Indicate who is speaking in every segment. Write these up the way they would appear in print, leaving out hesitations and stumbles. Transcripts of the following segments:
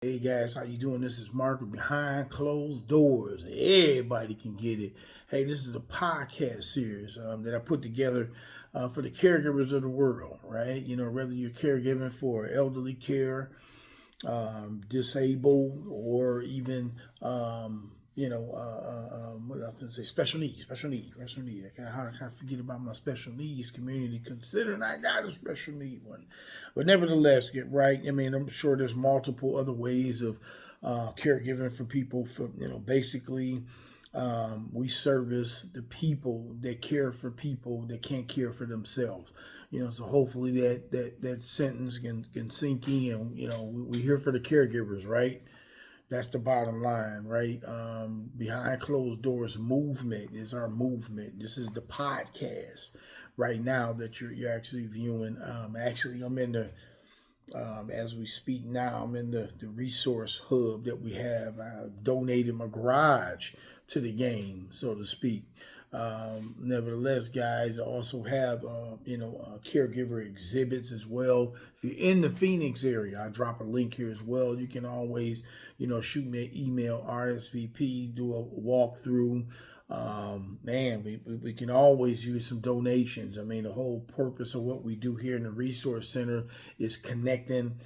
Speaker 1: Hey guys, how you doing? This is Mark with Behind Closed Doors. Everybody can get it. Hey, this is a podcast series that I put together for the caregivers of the world, right? You know, whether you're caregiving for elderly care, disabled, or even what else to say, special need. I kind of forget about my special needs community, considering I got a special need one. But nevertheless, get right. I mean, I'm sure there's multiple other ways of caregiving for people. For basically, we service the people that care for people that can't care for themselves. So hopefully that sentence can sink in. We're here for the caregivers, right? That's the bottom line, right? Behind closed doors movement is our movement. This is the podcast right now that you're actually viewing. Actually, I'm in the as we speak now. I'm in the resource hub that we have. I've donated my garage to the game, so to speak. Nevertheless, guys, I also have caregiver exhibits as well. If you're in the Phoenix area, I'll drop a link here as well. You can always shoot me an email, RSVP, do a walkthrough. We can always use some donations. I mean, the whole purpose of what we do here in the resource center is connecting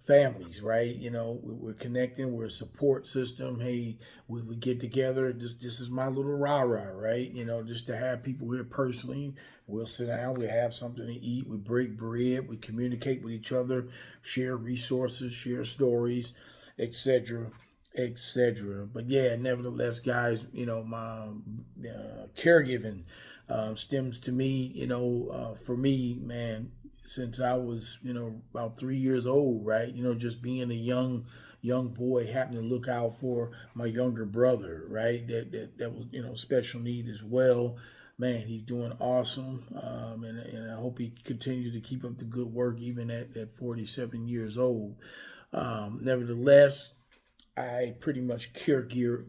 Speaker 1: families, right? We're connecting. We're a support system. Hey, we get together. This is my little rah-rah, right? Just to have people here personally. We'll sit down. We have something to eat. We break bread. We communicate with each other, share resources, share stories, etc., etc. But yeah, nevertheless, guys, my caregiving stems to me, for me, man, since I was, about 3 years old, right? Just being a young boy, having to look out for my younger brother, right? That was, special need as well. Man, he's doing awesome, and I hope he continues to keep up the good work even at 47 years old. Nevertheless, I pretty much caregive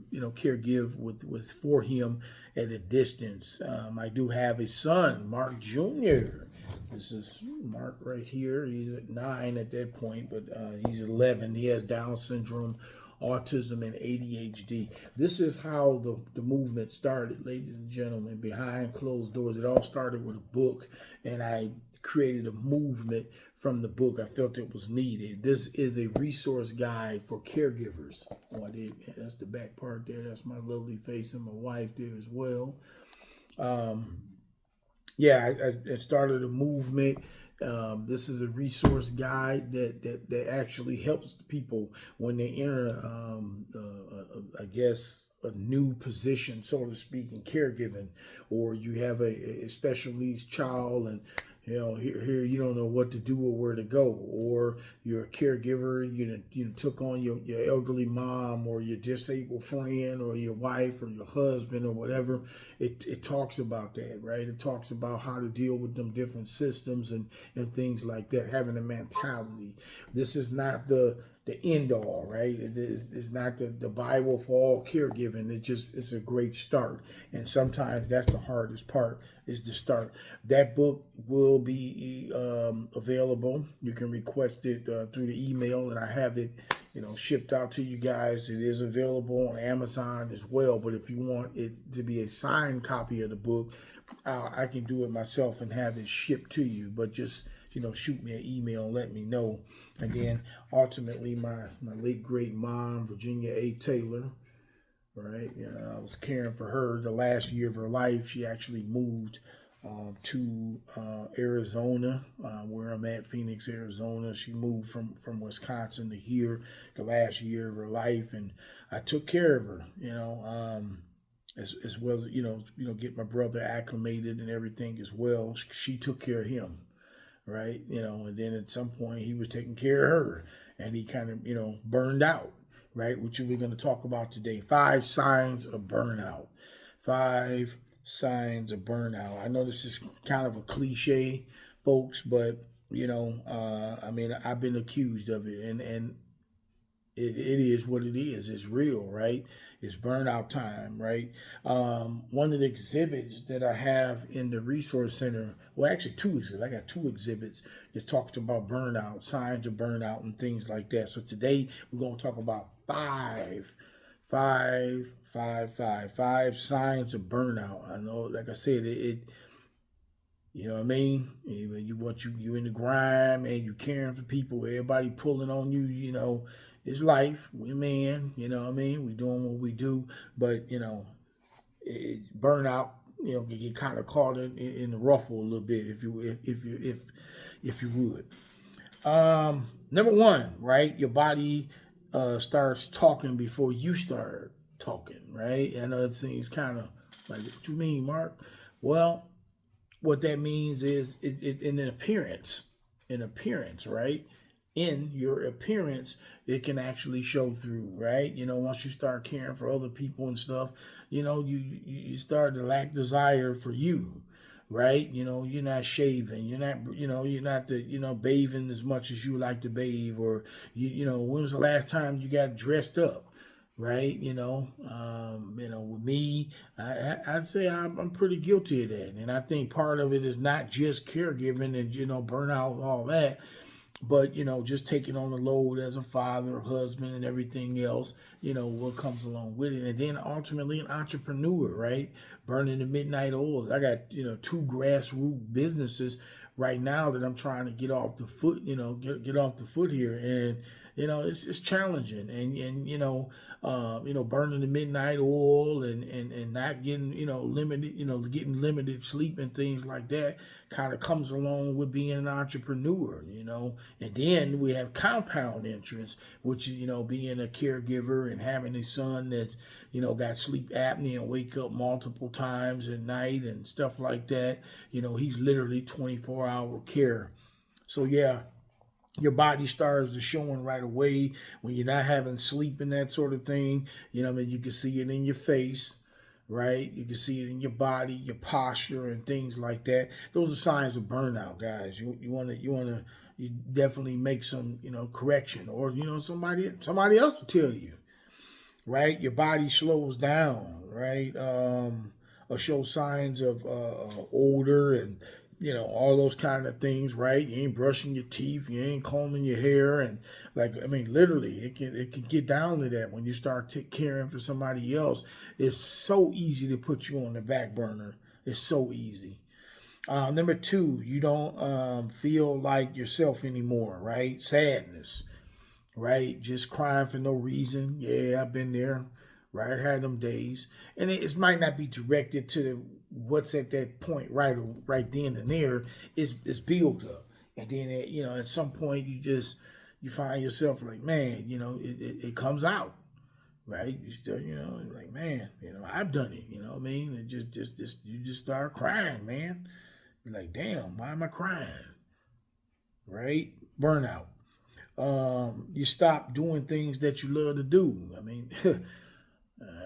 Speaker 1: with for him at a distance. I do have a son, Mark Jr. This is Mark right here. He's at 9 at that point, but he's 11. He has Down syndrome, autism, and ADHD. This is how the movement started, ladies and gentlemen, behind closed doors. It all started with a book, and I created a movement from the book. I felt it was needed. This is a resource guide for caregivers. Oh, that's the back part there. That's my lovely face and my wife there as well. I started a movement. This is a resource guide that actually helps people when they enter, a new position, so to speak, in caregiving, or you have a special needs child and here you don't know what to do or where to go, or you're a caregiver, you took on your elderly mom or your disabled friend or your wife or your husband or whatever. It talks about that, right? It talks about how to deal with them different systems and things like that, having a mentality. This is not the end all, right? It's not the Bible for all caregiving. It's a great start. And sometimes that's the hardest part, is to start. That book will be available. You can request it through the email, and I have it shipped out to you guys. It is available on Amazon as well. But if you want it to be a signed copy of the book, I can do it myself and have it shipped to you. But just shoot me an email and let me know. Again, ultimately, my late great mom, Virginia A. Taylor, right? I was caring for her the last year of her life. She actually moved to Arizona, where I'm at, Phoenix, Arizona. She moved from Wisconsin to here the last year of her life, and I took care of her. As well as get my brother acclimated and everything as well. She took care of him, right? And then at some point he was taking care of her, and he kind of burned out, right? Which we're going to talk about today. 5 signs of burnout. 5 signs of burnout. I know this is kind of a cliche, folks, but I've been accused of it, and it is what it is. It's real, right? It's burnout time, right? One of the exhibits that I have in the resource center, well, actually two exhibits. I got two exhibits that talks about burnout, signs of burnout, and things like that. So today we're going to talk about five signs of burnout. I know, like I said, it you know what I mean? You in the grind, man, you caring for people, everybody pulling on you, it's life. We men, you know what I mean? We doing what we do, but burnout, can get kind of caught in the ruffle a little bit if you would. Number one, right? Your body starts talking before you start talking, right? I know it seems kind of like, what you mean, Mark? Well, what that means is in appearance, right? In your appearance, it can actually show through, right? Once you start caring for other people and stuff, you start to lack desire for you, right? You're not shaving, you're not bathing as much as you like to bathe, or when was the last time you got dressed up? Right, with me, I'd say I'm pretty guilty of that, and I think part of it is not just caregiving and burnout and all that, but just taking on the load as a father, husband, and everything else, what comes along with it, and then ultimately an entrepreneur, right? Burning the midnight oils. I got two grassroots businesses right now that I'm trying to get off the foot, get off the foot here, and it's challenging, and burning the midnight oil and not getting limited, getting limited sleep and things like that kind of comes along with being an entrepreneur, and then we have compound interest, which is being a caregiver and having a son that's got sleep apnea and wake up multiple times at night and stuff like that. He's literally 24-hour care. So yeah, your body starts to showing right away when you're not having sleep and that sort of thing. You can see it in your face, right? You can see it in your body, your posture, and things like that. Those are signs of burnout, guys. You definitely make some correction, or somebody else will tell you, right? Your body slows down, right? Or show signs of odor and all those kind of things, right? You ain't brushing your teeth, you ain't combing your hair, and literally, it can get down to that when you start caring for somebody else. It's so easy to put you on the back burner. It's so easy. Number two, you don't feel like yourself anymore, right? Sadness, right? Just crying for no reason. Yeah, I've been there, right? I had them days, and it might not be directed to what's at that point right then and there. It's build up, and then at some point you find yourself like, man, it comes out, right? You still like, man, I've done it, what I mean? And you just start crying, man. You're like, damn, why am I crying? Right? Burnout. You stop doing things that you love to do. I mean,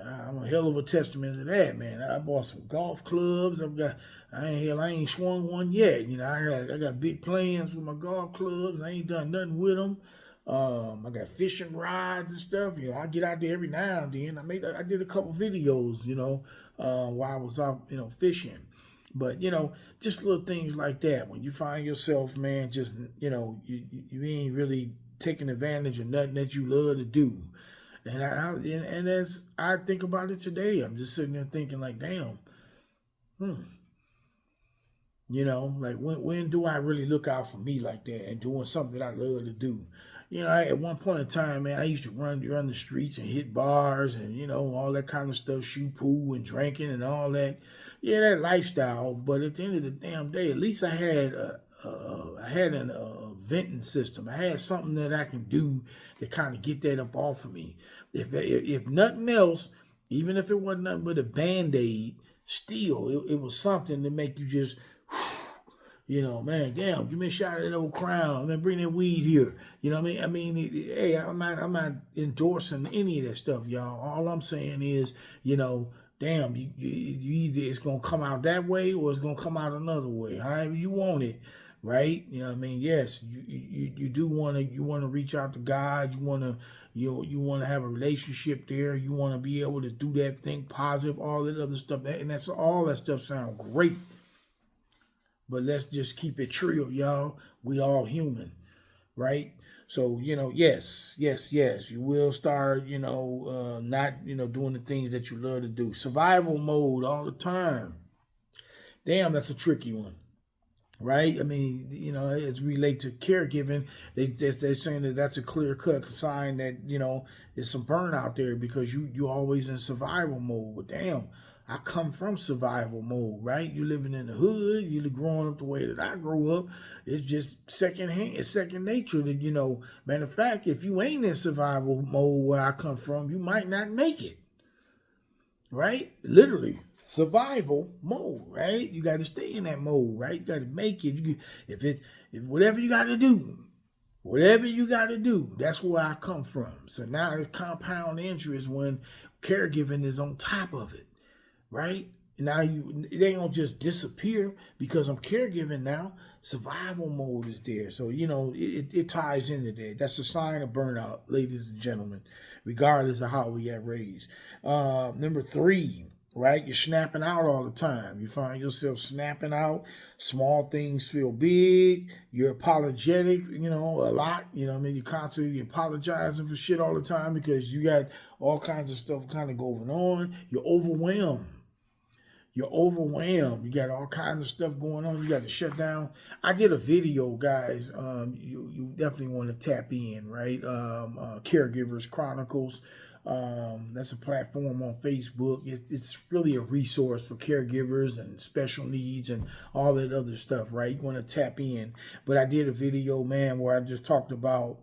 Speaker 1: I'm a hell of a testament to that, man. I bought some golf clubs. I ain't swung one yet. I got big plans with my golf clubs. I ain't done nothing with them. I got fishing rods and stuff. I get out there every now and then. I did a couple videos, while I was out, fishing. But just little things like that. When you find yourself, man, just you ain't really taking advantage of nothing that you love to do. And as I think about it today, I'm just sitting there thinking like, damn, like when do I really look out for me like that and doing something that I love to do? At one point in time, man, I used to run the streets and hit bars and all that kind of stuff, shoot pool and drinking and all that. Yeah, that lifestyle. But at the end of the damn day, at least I had an venting system. I had something that I can do to kind of get that up off of me. If nothing else, even if it wasn't nothing but a Band-Aid, still, it was something to make you just, man, damn, give me a shot of that old Crown. Man, bring that weed here. You know what I mean? Hey, I'm not endorsing any of that stuff, y'all. All I'm saying is, damn, you either it's gonna come out that way or it's gonna come out another way. However you want it, right? Yes, you do want to reach out to God. You want to have a relationship there. You want to be able to do that, think positive, all that other stuff. And that's all that stuff sounds great. But let's just keep it real, y'all. We all human, right? So, yes, you will start, not, doing the things that you love to do. Survival mode all the time. Damn, that's a tricky one, right? I mean, as relate to caregiving, they're saying that that's a clear cut sign that there's some burnout there because you always in survival mode. But damn, I come from survival mode, right? You living in the hood, you growing up the way that I grew up. It's just second hand, it's second nature. That matter of fact, if you ain't in survival mode where I come from, you might not make it, right? Literally survival mode, right? You got to stay in that mode, right? You got to make it. If whatever you got to do, that's where I come from. So now it's compound interest when caregiving is on top of it, right? Now it ain't gonna just disappear because I'm caregiving now. Survival mode is there, so it ties into that. That's a sign of burnout, ladies and gentlemen, regardless of how we got raised. Number 3, right? You're snapping out all the time. You find yourself snapping out. Small things feel big. You're apologetic, a lot. You're constantly apologizing for shit all the time because you got all kinds of stuff kind of going on. You're overwhelmed. You got all kinds of stuff going on. You got to shut down. I did a video, guys. You definitely want to tap in, right? Caregivers Chronicles. That's a platform on Facebook. It's really a resource for caregivers and special needs and all that other stuff, right? You want to tap in. But I did a video, man, where I just talked about,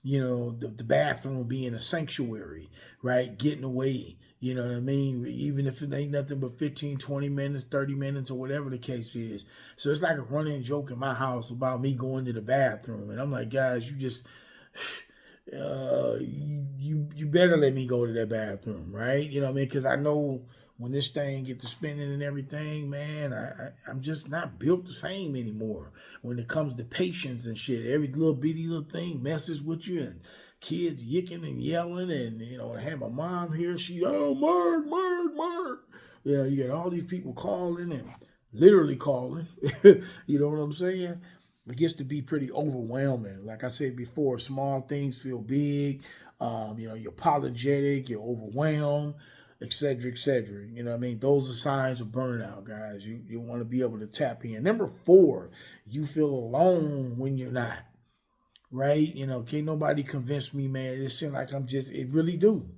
Speaker 1: the bathroom being a sanctuary, right? Getting away. You know what I mean? Even if it ain't nothing but 15, 20 minutes, 30 minutes, or whatever the case is. So it's like a running joke in my house about me going to the bathroom. And I'm like, guys, you just, you better let me go to that bathroom, right? You know what I mean? Because I know when this thing get to spinning and everything, man, I'm just not built the same anymore. When it comes to patience and shit, every little bitty little thing messes with you, and kids yicking and yelling, and I had my mom here. She, oh, Mark. You got all these people calling and literally calling. You know what I'm saying? It gets to be pretty overwhelming. Like I said before, small things feel big. You're apologetic, you're overwhelmed, etc., etc. You know what I mean? Those are signs of burnout, guys. You want to be able to tap in. Number 4, you feel alone when you're not. Right? Can't nobody convince me, man. It seems like it really do.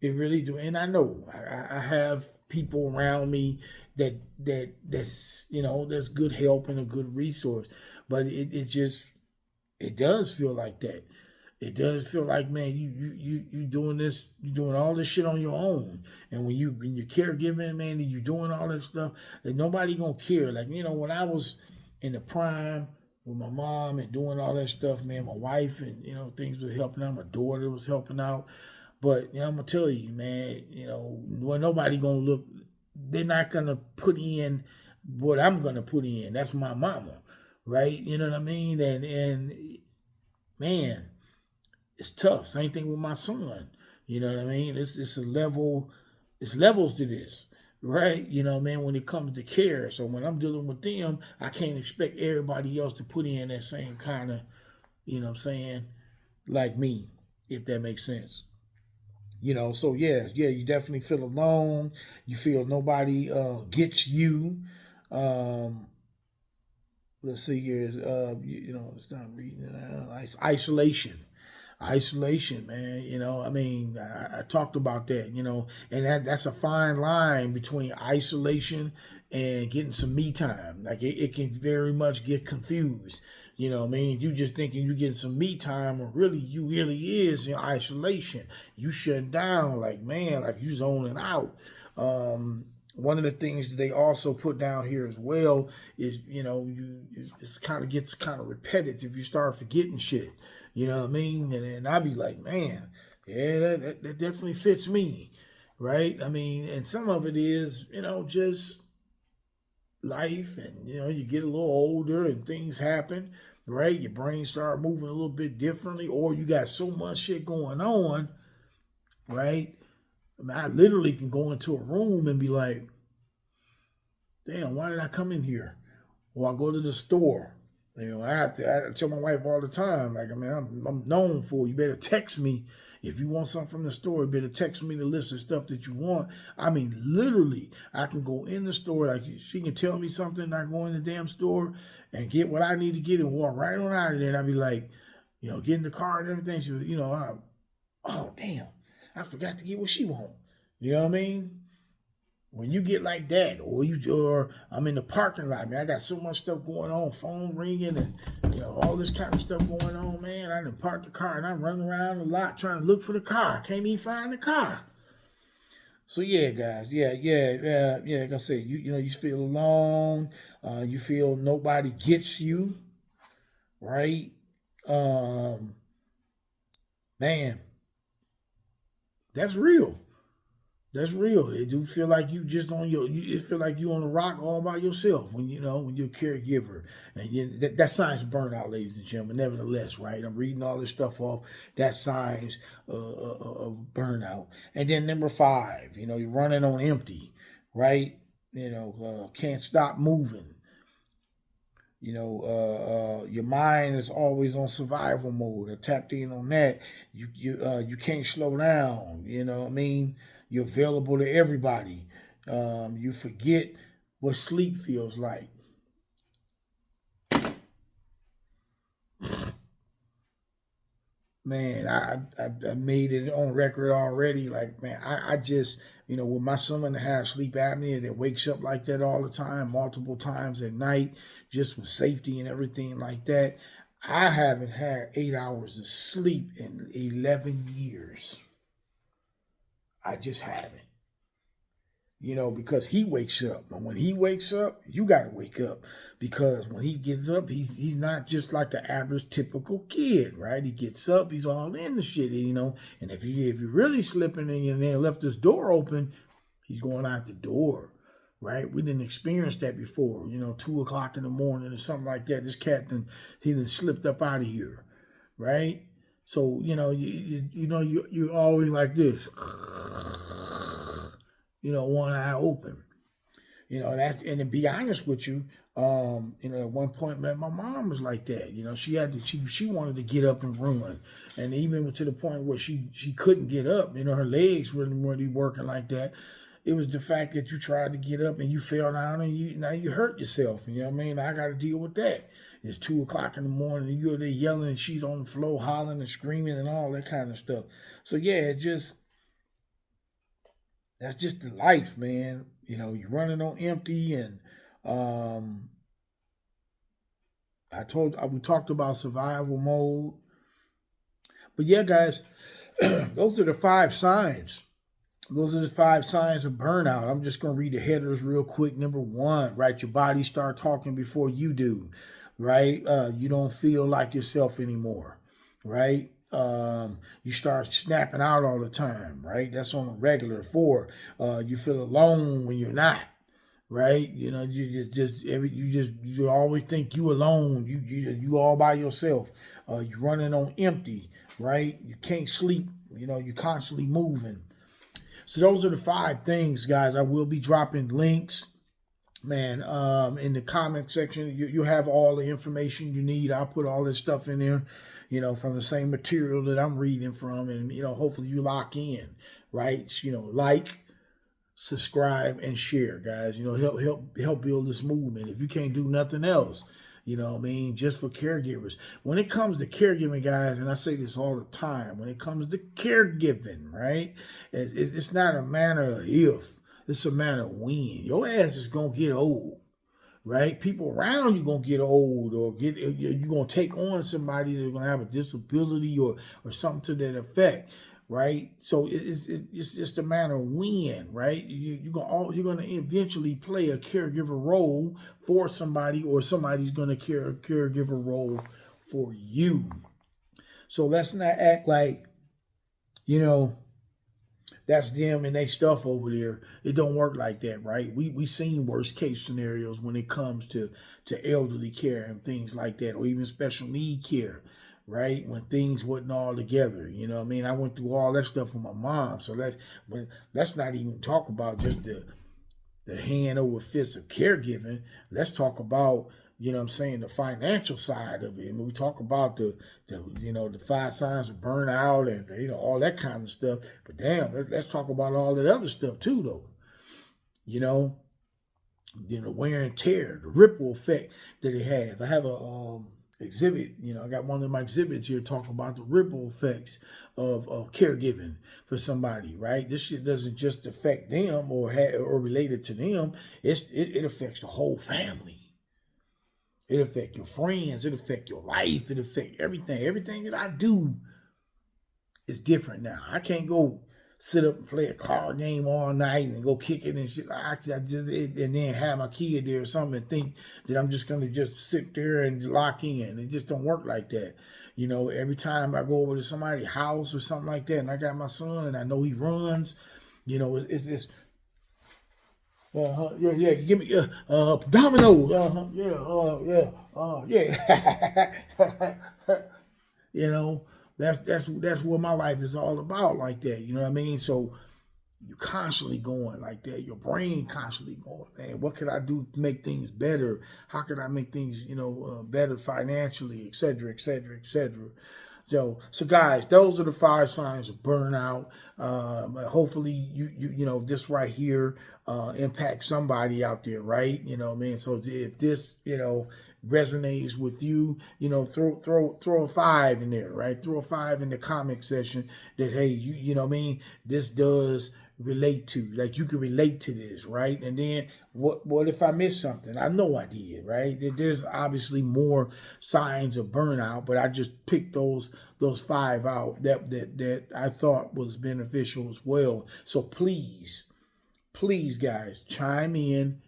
Speaker 1: It really do. And I know I have people around me that's good help and a good resource. But it does feel like that. It does feel like, man, you doing this, you doing all this shit on your own. And when you're caregiving, man, and you doing all that stuff, and nobody gonna care. Like, when I was in the prime with my mom and doing all that stuff, man, my wife and things was helping out, my daughter was helping out. But I'm gonna tell you, man, well, nobody gonna look. They're not gonna put in what I'm gonna put in. That's my mama, right? You know what I mean? And man, it's tough. Same thing with my son. You know what I mean? It's a level. It's levels to this, right? Man, when it comes to care. So when I'm dealing with them, I can't expect everybody else to put in that same kind of, what I'm saying, like me, if that makes sense. So yeah, you definitely feel alone. You feel nobody gets you. Um, let's see here. It's not reading it out. Isolation, man. I mean, I talked about that. And that's a fine line between isolation and getting some me time. Like it can very much get confused. I mean, you just thinking you getting some me time, or really you really is in isolation. You shut down, like, man, like you zoning out. One of the things that they also put down here as well is, it's gets kind of repetitive. You start forgetting shit. You know what I mean? And I be like, man, yeah, that definitely fits me, right? I mean, and some of it is, just life, and you get a little older and things happen, right? Your brain start moving a little bit differently, or you got so much shit going on, right? I mean, I literally can go into a room and be like, damn, why did I come in here? or I go to the store. I tell my wife all the time, like, I mean, I'm known for, you better text me. If you want something from the store, you better text me the list of stuff that you want. I mean, literally, I can go in the store, like she can tell me something, I go in the damn store and get what I need to get and walk right on out of there. And I'd be like, get in the car and everything. She was, oh, damn, I forgot to get what she want. You know what I mean? When you get like that, or I'm in the parking lot, man, I got so much stuff going on, phone ringing and all this kind of stuff going on, man. I done parked the car and I'm running around the lot trying to look for the car. Can't even find the car. So yeah, guys, yeah. Like I said, you feel alone, you feel nobody gets you, right? Man, that's real. That's real. It do feel like you just on it feel like you on the rock all by yourself when when you're a caregiver, and that signs burnout, ladies and gentlemen. Nevertheless, right? I'm reading all this stuff off. That signs of burnout. And then number 5, you're running on empty, right? Can't stop moving. Your mind is always on survival mode. I tapped in on that. You can't slow down. You know what I mean? You're available to everybody. You forget what sleep feels like. Man, I made it on record already. Like, man, I just, with my son that has sleep apnea that wakes up like that all the time, multiple times at night, just with safety and everything like that. I haven't had 8 hours of sleep in 11 years. I just haven't. Because he wakes up. And when he wakes up, you got to wake up. Because when he gets up, he's not just like the average typical kid, right? He gets up, he's all in the shit, And if you're really slipping and you left this door open, he's going out the door, right? We didn't experience that before, 2 o'clock in the morning or something like that. This cat, he done slipped up out of here, right? So, you're always like this. One eye open. And to be honest with you, at one point, man, my mom was like that. She wanted to get up and run. And even to the point where she couldn't get up, her legs weren't working like that. It was the fact that you tried to get up and you fell down and now you hurt yourself. You know what I mean? I got to deal with that. It's 2 o'clock in the morning and you're there yelling and she's on the floor hollering and screaming and all that kind of stuff. So yeah, that's just the life, man. You're running on empty, and we talked about survival mode. But yeah, guys, those are the 5 signs. Those are the 5 signs of burnout. I'm just gonna read the headers real quick. Number 1, right? Your body start talking before you do, right? You don't feel like yourself anymore, right? You start snapping out all the time, right? That's on a regular. 4, you feel alone when you're not, right? You always think you alone. You all by yourself. You're running on empty, right? You can't sleep. You're constantly moving. So those are the 5 things, guys. I will be dropping links, man, in the comment section. You have all the information you need. I'll put all this stuff in there, from the same material that I'm reading from, and hopefully you lock in, right? Like, subscribe, and share, guys. Help build this movement. If you can't do nothing else, just for caregivers. When it comes to caregiving, guys, and I say this all the time, when it comes to caregiving, right, it's not a matter of if, it's a matter of when. Your ass is gonna get old. Right? People around you going to get old, or you're going to take on somebody that's going to have a disability or something to that effect, right? So it's just a matter of when, right? You're going to eventually play a caregiver role for somebody, or somebody's going to caregiver role for you. So let's not act like, that's them and they stuff over there. It don't work like that, right? We seen worst case scenarios when it comes to elderly care and things like that, or even special need care, right? When things wasn't all together, I went through all that stuff with my mom. So let's not even talk about just the hand over fist of caregiving. Let's talk about you know what I'm saying, the financial side of it. And we talk about the 5 signs of burnout and, all that kind of stuff. But damn, let's talk about all that other stuff too, though. You know, wear and tear, the ripple effect that it has. I have a exhibit, I got one of my exhibits here talking about the ripple effects of caregiving for somebody, right? This shit doesn't just affect them or related to them. It affects the whole family. It affects your friends. It affects your life. It affects everything. Everything that I do is different now. I can't go sit up and play a card game all night and go kick it and shit. And then have my kid there or something and think that I'm just gonna just sit there and lock in. It just don't work like that. Every time I go over to somebody's house or something like that, and I got my son and I know he runs, it's yeah, give me dominoes, yeah. That's what my life is all about, like that. You know what I mean? So you're constantly going like that. Your brain constantly going, man, what could I do to make things better? How can I make things, better financially, et cetera, et cetera, et cetera. So guys, those are the 5 signs of burnout. Hopefully this right here impacts somebody out there, right? You know what I mean? So if this, resonates with you, throw a 5 in there, right? Throw a 5 in the comment section that, hey, you know what I mean? This does relate to, like, you can relate to this, right? And then what if I missed something? I know I did, right? There's obviously more signs of burnout, but I just picked those 5 out that I thought was beneficial as well. So please guys, chime in,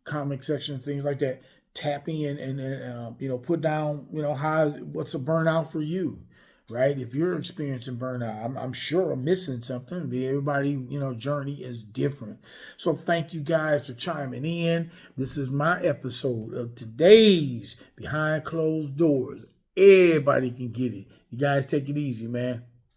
Speaker 1: comment section, things like that. Tap in and put down, what's a burnout for you, right? If you're experiencing burnout, I'm sure I'm missing something. Everybody, journey is different. So thank you guys for chiming in. This is my episode of today's Behind Closed Doors. Everybody can get it. You guys take it easy, man.